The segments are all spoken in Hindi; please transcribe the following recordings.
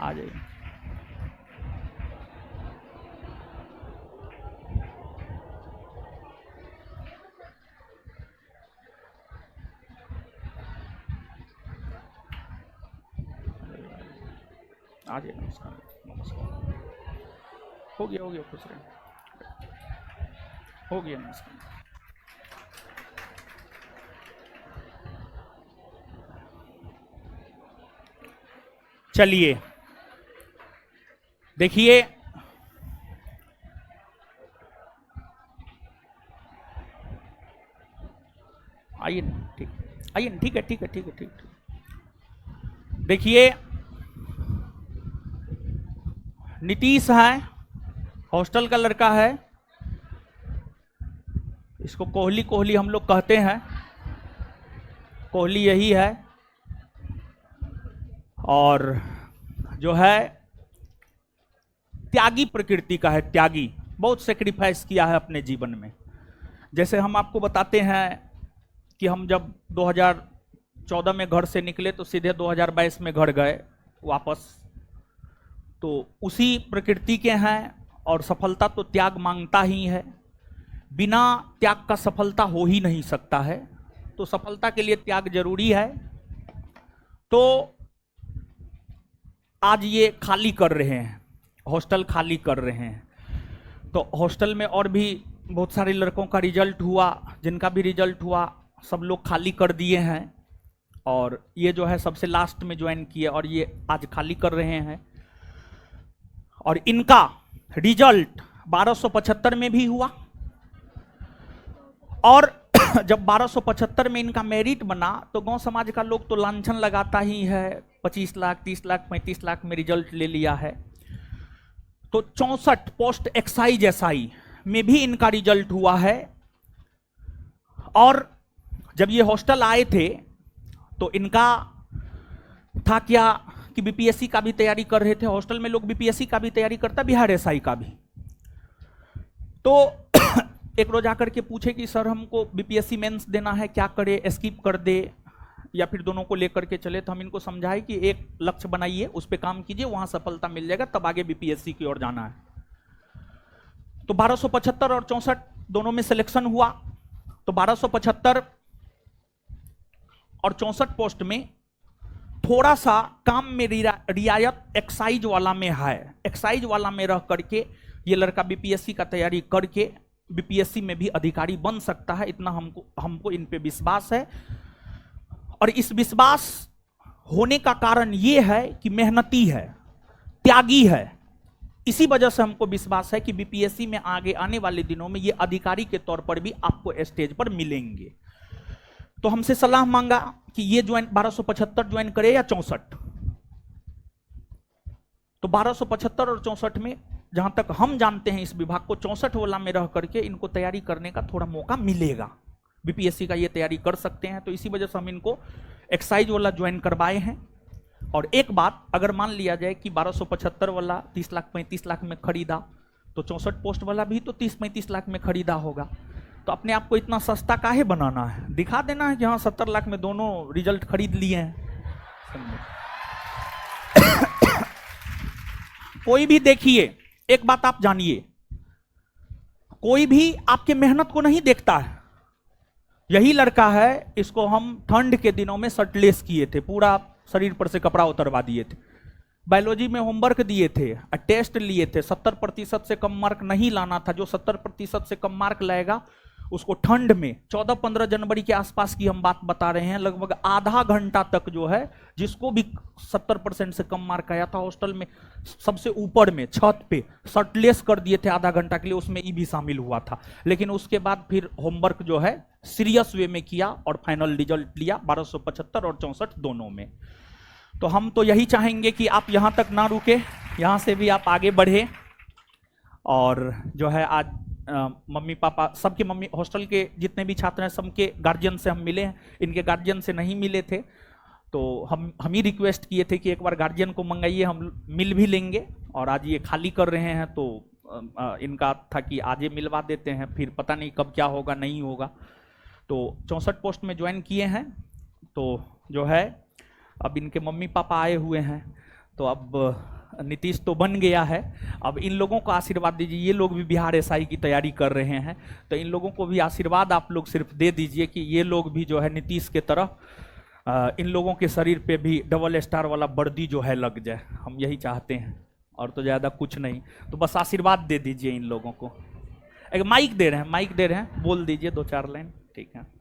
आ जाइए। आ जाइए। नमस्कार नमस्कार। हो गया खुश रहे। हो गया। नमस्कार। चलिए देखिए, आइए ठीक, आइए ठीक है ठीक है ठीक है ठीक। देखिए नीतीश है, हॉस्टल का लड़का है, इसको कोहली कोहली हम लोग कहते हैं, कोहली यही है। और जो है त्यागी प्रकृति का है, त्यागी, बहुत सेक्रीफाइस किया है अपने जीवन में। जैसे हम आपको बताते हैं कि हम जब 2014 में घर से निकले तो सीधे 2022 में घर गए वापस, तो उसी प्रकृति के हैं। और सफलता तो त्याग मांगता ही है, बिना त्याग का सफलता हो ही नहीं सकता है, तो सफलता के लिए त्याग जरूरी है। तो आज ये खाली कर रहे हैं, हॉस्टल खाली कर रहे हैं। तो हॉस्टल में और भी बहुत सारे लड़कों का रिजल्ट हुआ, जिनका भी रिजल्ट हुआ सब लोग खाली कर दिए हैं। और ये जो है सबसे लास्ट में ज्वाइन किए और ये आज खाली कर रहे हैं। और इनका रिजल्ट 1275 में भी हुआ, और जब 1275 में इनका मेरिट बना तो गांव समाज का लोग तो लांछन लगाता ही है, 25 लाख 30 लाख 35 लाख में रिजल्ट ले लिया है। तो 64 पोस्ट एक्साइज एसआई में भी इनका रिजल्ट हुआ है। और जब ये हॉस्टल आए थे तो इनका था क्या कि बीपीएससी का भी तैयारी कर रहे थे। हॉस्टल में लोग बीपीएससी का भी तैयारी करता, बिहार एसआई का भी। तो एक रोज आकर के पूछे कि सर हमको बीपीएससी मेंस देना है, क्या करे, स्किप कर दे या फिर दोनों को लेकर के चले। तो हम इनको समझाए कि एक लक्ष्य बनाइए, उस पर काम कीजिए, वहां सफलता मिल जाएगा, तब आगे बीपीएससी की ओर जाना है। तो 1275 और 64 दोनों में सिलेक्शन हुआ। तो 1275 और 64 पोस्ट में थोड़ा सा काम में रियायत एक्साइज वाला में है। एक्साइज वाला में रह करके ये लड़का बीपीएससी का तैयारी करके बीपीएससी में भी अधिकारी बन सकता है, इतना हमको इन पे विश्वास है। और इस विश्वास होने का कारण ये है कि मेहनती है, त्यागी है। इसी वजह से हमको विश्वास है कि बीपीएससी में आगे आने वाले दिनों में ये अधिकारी के तौर पर भी आपको स्टेज पर मिलेंगे। तो हमसे सलाह मांगा कि ये ज्वाइन 1275 ज्वाइन करे या 64। तो 1275 और 64 में जहां तक हम जानते हैं इस विभाग को 64 वाला में रह करके इनको तैयारी करने का थोड़ा मौका मिलेगा, बीपीएससी का ये तैयारी कर सकते हैं। तो इसी वजह से हम इनको एक्साइज वाला ज्वाइन करवाए हैं। और एक बात, अगर मान लिया जाए कि 1275 वाला 30 लाख 35 लाख में खरीदा तो 64 पोस्ट वाला भी तो 30-35 लाख में खरीदा होगा। तो अपने आप को इतना सस्ता काहे बनाना है, दिखा देना है कि हाँ 70 लाख में दोनों रिजल्ट खरीद लिए हैं। कोई भी देखिए, एक बात आप जानिए, कोई भी आपके मेहनत को नहीं देखता है। यही लड़का है, इसको हम ठंड के दिनों में शर्टलेस किए थे, पूरा शरीर पर से कपड़ा उतरवा दिए थे। बायोलॉजी में होमवर्क दिए थे, टेस्ट लिए थे, 70% से कम मार्क नहीं लाना था। जो 70% से कम मार्क लाएगा उसको ठंड में 14-15 जनवरी के आसपास की हम बात बता रहे हैं, लगभग आधा घंटा तक जो है, जिसको भी 70% से कम मार्क आया था हॉस्टल में सबसे ऊपर में छत पे शर्टलेस कर दिए थे आधा घंटा के लिए, उसमें ई भी शामिल हुआ था। लेकिन उसके बाद फिर होमवर्क जो है सीरियस वे में किया और फाइनल रिजल्ट लिया 1275 और 64 दोनों में। तो हम तो यही चाहेंगे कि आप यहां तक ना रुके, यहां से भी आप आगे बढ़े। और जो है आज मम्मी पापा सबके, मम्मी हॉस्टल के जितने भी छात्र हैं सबके गार्जियन से हम मिले हैं, इनके गार्जियन से नहीं मिले थे। तो हम ही रिक्वेस्ट किए थे कि एक बार गार्जियन को मंगाइए, हम मिल भी लेंगे। और आज ये खाली कर रहे हैं तो इनका था कि आज ये मिलवा देते हैं, फिर पता नहीं कब क्या होगा नहीं होगा। तो 64 पोस्ट में ज्वाइन किए हैं। तो जो है अब इनके मम्मी पापा आए हुए हैं, तो अब नीतीश तो बन गया है, अब इन लोगों को आशीर्वाद दीजिए। ये लोग भी बिहार एसआई की तैयारी कर रहे हैं, तो इन लोगों को भी आशीर्वाद आप लोग सिर्फ दे दीजिए कि ये लोग भी जो है नीतीश के तरह इन लोगों के शरीर पे भी डबल स्टार वाला वर्दी जो है लग जाए, हम यही चाहते हैं, और तो ज़्यादा कुछ नहीं। तो बस आशीर्वाद दे दीजिए इन लोगों को। एक माइक दे रहे हैं, माइक दे रहे हैं, बोल दीजिए 2-4 लाइन, ठीक है।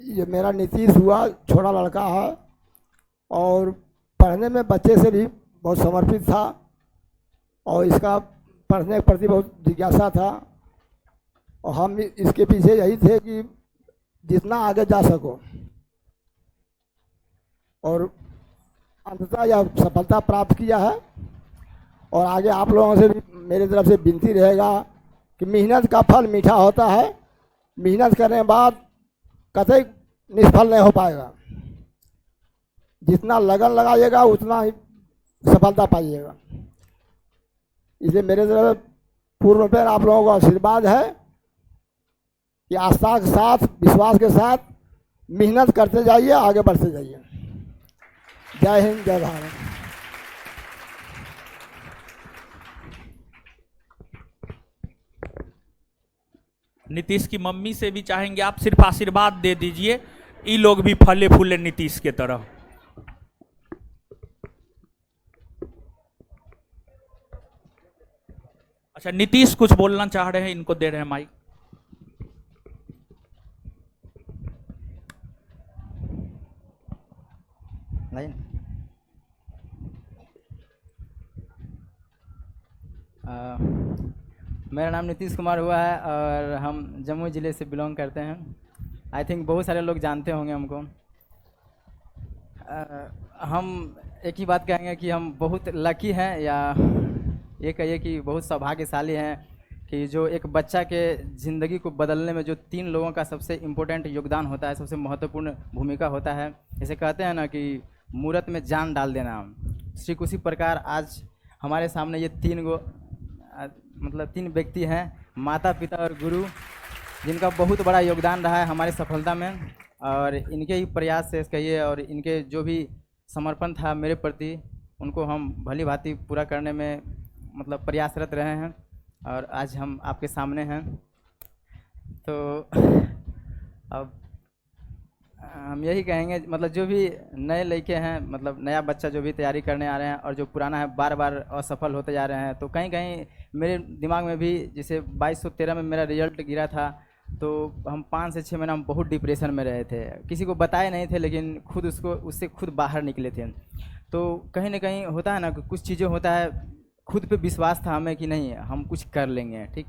ये मेरा नीतीश हुआ छोटा लड़का है और पढ़ने में बच्चे से भी बहुत समर्पित था और इसका पढ़ने के प्रति बहुत जिज्ञासा था और हम इसके पीछे यही थे कि जितना आगे जा सको, और अंततः यह सफलता प्राप्त किया है। और आगे आप लोगों से भी मेरी तरफ से विनती रहेगा कि मेहनत का फल मीठा होता है, मेहनत करने के बाद कतई निष्फल नहीं हो पाएगा। जितना लगन लगाइएगा उतना ही सफलता पाइएगा। इसलिए मेरे तरफ पूर्ण पर आप लोगों को आशीर्वाद है कि आस्था के साथ, विश्वास के साथ मेहनत करते जाइए, आगे बढ़ते जाइए। जय हिंद, जय भारत। नीतीश की मम्मी से भी चाहेंगे आप सिर्फ आशीर्वाद दे दीजिए, ये लोग भी फले फूले नीतीश के तरह। अच्छा, नीतीश कुछ बोलना चाह रहे हैं, इनको दे रहे हैं माइक। मेरा नाम नीतीश कुमार हुआ है और हम जम्मू ज़िले से बिलोंग करते हैं। आई थिंक बहुत सारे लोग जानते होंगे हमको। हम एक ही बात कहेंगे कि हम बहुत लकी हैं, या ये कहिए कि बहुत सौभाग्यशाली हैं कि जो एक बच्चा के ज़िंदगी को बदलने में जो 3 लोगों का सबसे इम्पोर्टेंट योगदान होता है, सबसे महत्वपूर्ण भूमिका होता है। जैसे कहते हैं ना कि मूरत में जान डाल देना, ठीक उसी प्रकार आज हमारे सामने ये 3 व्यक्ति हैं, माता पिता और गुरु, जिनका बहुत बड़ा योगदान रहा है हमारी सफलता में। और इनके ही प्रयास से कहिए और इनके जो भी समर्पण था मेरे प्रति, उनको हम भली भांति पूरा करने में प्रयासरत रहे हैं और आज हम आपके सामने हैं। तो अब हम यही कहेंगे, जो भी नए लड़के हैं, नया बच्चा जो भी तैयारी करने आ रहे हैं और जो पुराना है बार बार असफल होते जा रहे हैं, तो कहीं कहीं मेरे दिमाग में भी, जैसे 2213 में मेरा रिजल्ट गिरा था, तो हम 5 से 6 महीना हम बहुत डिप्रेशन में रहे थे। किसी को बताए नहीं थे, लेकिन खुद उससे खुद बाहर निकले थे। तो कहीं ना कहीं होता है ना कि कुछ चीज़ें होता है, खुद पे विश्वास था हमें कि नहीं हम कुछ कर लेंगे, ठीक।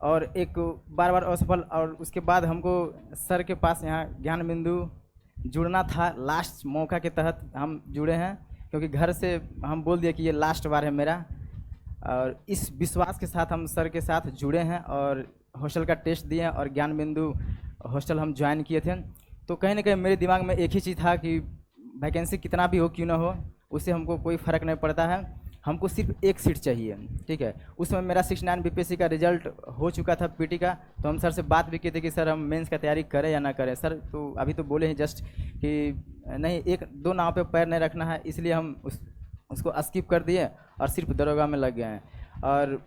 और एक बार बार असफल, और उसके बाद हमको सर के पास यहाँ ज्ञान बिंदु जुड़ना था। लास्ट मौका के तहत हम जुड़े हैं, क्योंकि घर से हम बोल दिए कि ये लास्ट बार है मेरा, और इस विश्वास के साथ हम सर के साथ जुड़े हैं और हॉस्टल का टेस्ट दिए और ज्ञान बिंदु हॉस्टल हम ज्वाइन किए थे। तो कहीं ना कहीं मेरे दिमाग में एक ही चीज़ था कि वैकेंसी कितना भी हो क्यों ना हो, उससे हमको कोई फ़र्क नहीं पड़ता है, हमको सिर्फ एक सीट चाहिए, ठीक है। उसमें मेरा 69 बीपीएससी का रिजल्ट हो चुका था पीटी का। तो हम सर से बात भी किए थे कि सर हम मेंस का तैयारी करें या ना करें। सर तो अभी तो बोले हैं जस्ट कि नहीं, 1-2 नाव पे पैर नहीं रखना है, इसलिए हम उसको स्किप कर दिए और सिर्फ दरोगा में लग गए हैं। और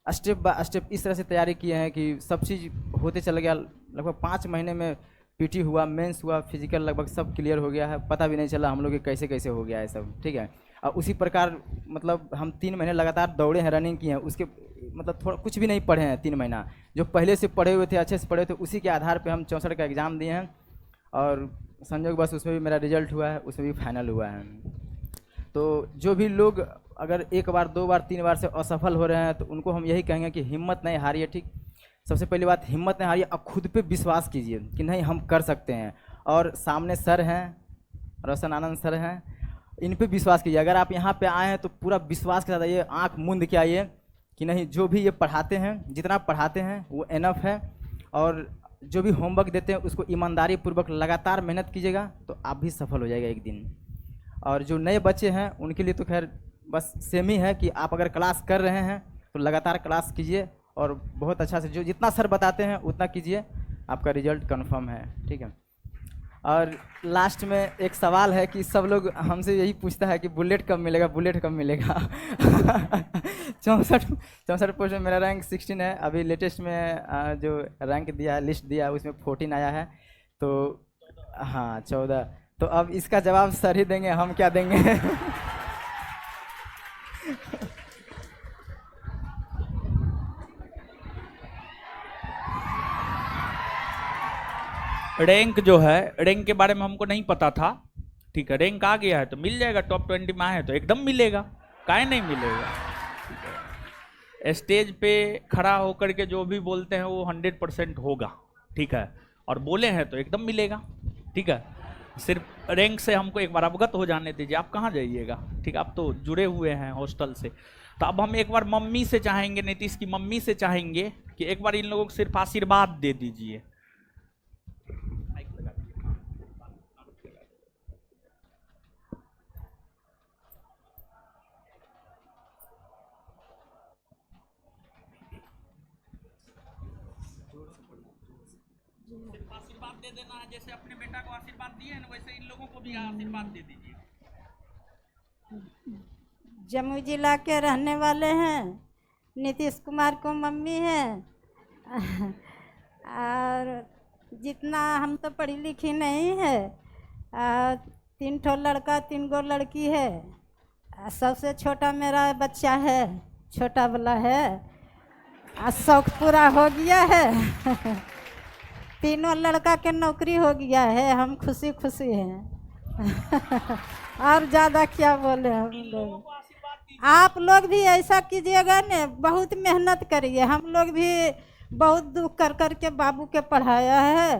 स्टेप बाय स्टेप इस तरह से तैयारी किए हैं कि सब चीज़ होते चल गया। लगभग 5 महीने में पीटी हुआ, मेंस हुआ, फिजिकल लगभग सब क्लियर हो गया है, पता भी नहीं चला हम लोग कैसे कैसे हो गया है सब, ठीक है। और उसी प्रकार हम 3 महीने लगातार दौड़े हैं, रनिंग किए हैं, उसके थोड़ा कुछ भी नहीं पढ़े हैं 3 महीना। जो पहले से पढ़े हुए थे, अच्छे से पढ़े थे, उसी के आधार पे हम 64 का एग्ज़ाम दिए हैं और संयोग बस उसमें भी मेरा रिजल्ट हुआ है, उसमें भी फाइनल हुआ है। तो जो भी लोग अगर 1 बार 2 बार 3 बार से असफल हो रहे हैं, तो उनको हम यही कहेंगे कि हिम्मत नहीं हारिए, ठीक। सबसे पहली बात, हिम्मत नहीं हारिए, अब खुद पे विश्वास कीजिए कि नहीं हम कर सकते हैं। और सामने सर हैं, रोशन आनंद सर हैं, इन पे विश्वास कीजिए। अगर आप यहाँ पे आए हैं तो पूरा विश्वास के साथ आइए, आँख मूंद के आइए कि नहीं जो भी ये पढ़ाते हैं, जितना पढ़ाते हैं वो एनफ है। और जो भी होमवर्क देते हैं उसको ईमानदारी पूर्वक लगातार मेहनत कीजिएगा तो आप भी सफल हो जाएगा एक दिन। और जो नए बच्चे हैं उनके लिए तो खैर बस सेम ही है कि आप अगर क्लास कर रहे हैं तो लगातार क्लास कीजिए और बहुत अच्छा से जो जितना सर बताते हैं उतना कीजिए, आपका रिजल्ट कंफर्म है, ठीक है। और लास्ट में एक सवाल है कि सब लोग हमसे यही पूछता है कि बुलेट कब मिलेगा, बुलेट कब मिलेगा। 64 पोस्ट में मेरा रैंक 16 है। अभी लेटेस्ट में जो रैंक दिया है, लिस्ट दिया है, उसमें 14 आया है। तो हाँ 14। तो अब इसका जवाब सर ही देंगे, हम क्या देंगे। रैंक जो है, रैंक के बारे में हमको नहीं पता था, ठीक है। रैंक आ गया है तो मिल जाएगा, टॉप 20 में आए तो एकदम मिलेगा, काहे नहीं मिलेगा। स्टेज पे खड़ा होकर के जो भी बोलते हैं वो 100% होगा, ठीक है। और बोले हैं तो एकदम मिलेगा, ठीक है। सिर्फ रैंक से हमको एक बार अवगत हो जाने दीजिए, आप कहाँ जाइएगा, ठीक है। आप तो जुड़े हुए हैं हॉस्टल से। तो अब हम एक बार मम्मी से चाहेंगे, नीतीश की मम्मी से चाहेंगे कि एक बार इन लोगों को सिर्फ आशीर्वाद दे दीजिए। आशीर्वाद दे देना है, जैसे अपने बेटा को आशीर्वाद दिए हैं वैसे इन लोगों को भी आशीर्वाद दे दीजिए। जमुई जिला के रहने वाले हैं, नीतीश कुमार को मम्मी है। और जितना हम तो पढ़ी लिखी नहीं है, 3 ठो लड़का 3 गो लड़की है। सबसे छोटा मेरा बच्चा है, छोटा वाला है। शौक पूरा हो गया है। तीनों लड़का के नौकरी हो गया है, हम खुशी खुशी हैं। और ज़्यादा क्या बोले हम लोग। आप लोग भी ऐसा कीजिएगा न, बहुत मेहनत करिए। हम लोग भी बहुत दुख कर कर के बाबू के पढ़ाया है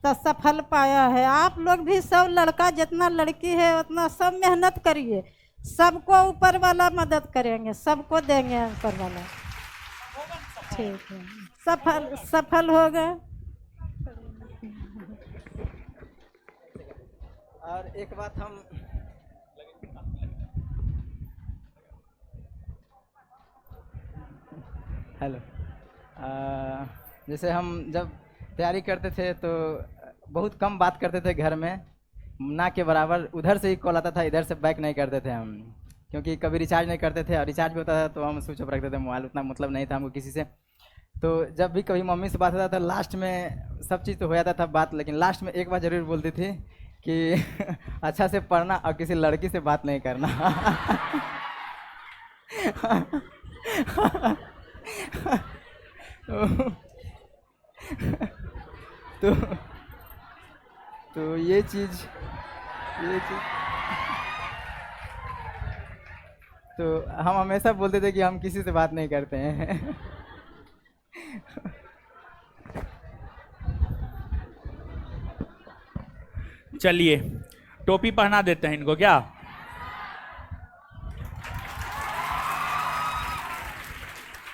तो सफल पाया है। आप लोग भी सब लड़का जितना लड़की है उतना सब मेहनत करिए। सबको ऊपर वाला मदद करेंगे, सबको देंगे ऊपर वाला, ठीक है। सफल होगा। और एक बात हम हेलो, जैसे हम जब तैयारी करते थे तो बहुत कम बात करते थे घर में, ना के बराबर। उधर से ही कॉल आता था, इधर से बैक नहीं करते थे हम, क्योंकि कभी रिचार्ज नहीं करते थे और रिचार्ज भी होता था तो हम स्विच ऑफ रखते थे मोबाइल, उतना मतलब नहीं था हमको किसी से। तो जब भी कभी मम्मी से बात होता था, लास्ट में सब चीज़ तो हो जाता था बात, लेकिन लास्ट में एक बार ज़रूर बोलती थी कि अच्छा से पढ़ना और किसी लड़की से बात नहीं करना। तो तो ये चीज़ तो हम हमेशा बोलते थे कि हम किसी से बात नहीं करते हैं। चलिए टोपी पहना देते हैं इनको, क्या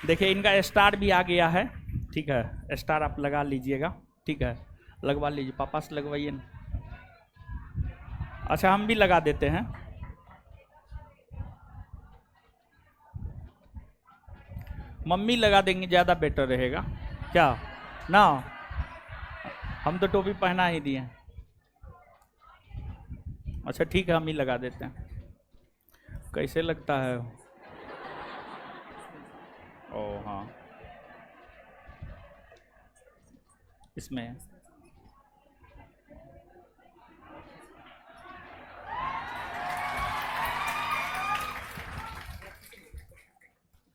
देखिए इनका स्टार भी आ गया है, ठीक है। स्टार आप लगा लीजिएगा, ठीक है, लगवा लीजिए। पापा से लगवाइए ना। अच्छा हम भी लगा देते हैं। मम्मी लगा देंगे, ज़्यादा बेटर रहेगा, क्या ना। हम तो टोपी पहना ही दिए। अच्छा ठीक है, हम ही लगा देते हैं। कैसे लगता है? ओ हाँ, इसमें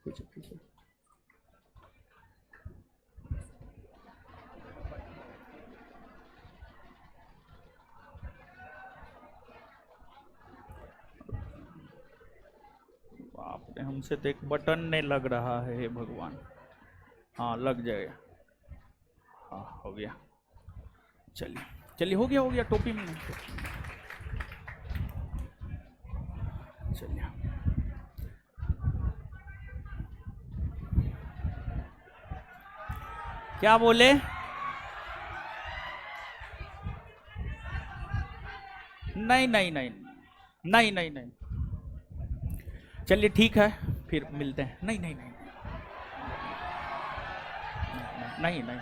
कुछ बाप रे, हमसे तो एक बटन नहीं लग रहा है, हे भगवान। हाँ लग जाएगा, हाँ हो गया। चलिए चलिए, हो गया टोपी में। चलिए क्या बोले? नहीं, नहीं नहीं नहीं, चलिए ठीक है, फिर मिलते हैं। नहीं नहीं नहीं नहीं नहीं,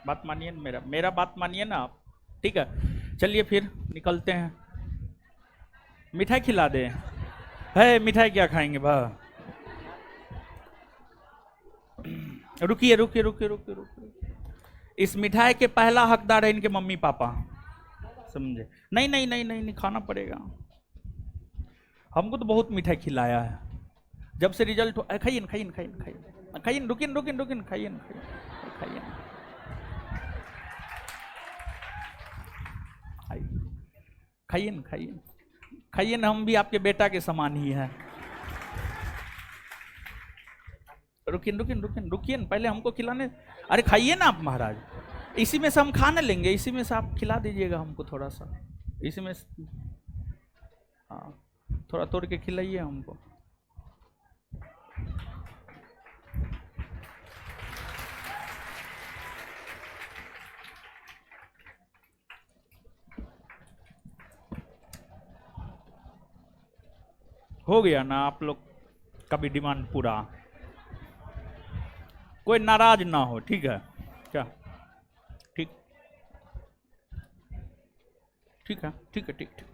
बात मानिए ना, मेरा बात मानिए ना आप, ठीक है। चलिए फिर निकलते हैं, मिठाई खिला दे। है मिठाई क्या खाएंगे भा? रुकिए रुकिए रुकिए रुकिए रुकिए, इस मिठाई के पहला हकदार है इनके मम्मी पापा, समझे? नहीं नहीं नहीं नहीं नहीं, खाना पड़ेगा, हमको तो बहुत मिठाई खिलाया है जब से रिजल्ट हो। खाइए खाइए खाइए खाइए खाइए, रुकिए रुकिए रुकिए, खाइए खाइए खाइए ना, खाइए खाइए ना, हम भी आपके बेटा के समान ही हैं। रुकिए रुकिए रुकिए रुकिए ना, पहले हमको खिलाने। अरे खाइए ना आप महाराज, इसी में से हम खाने लेंगे, इसी में से आप खिला दीजिएगा हमको थोड़ा सा, इसी में से, हाँ थोड़ा तोड़ के खिलाइए हमको। हो गया ना आप लोग का भी डिमांड पूरा, कोई नाराज ना हो, ठीक है क्या? ठीक ठीक है ठीक है ठीक ठीक।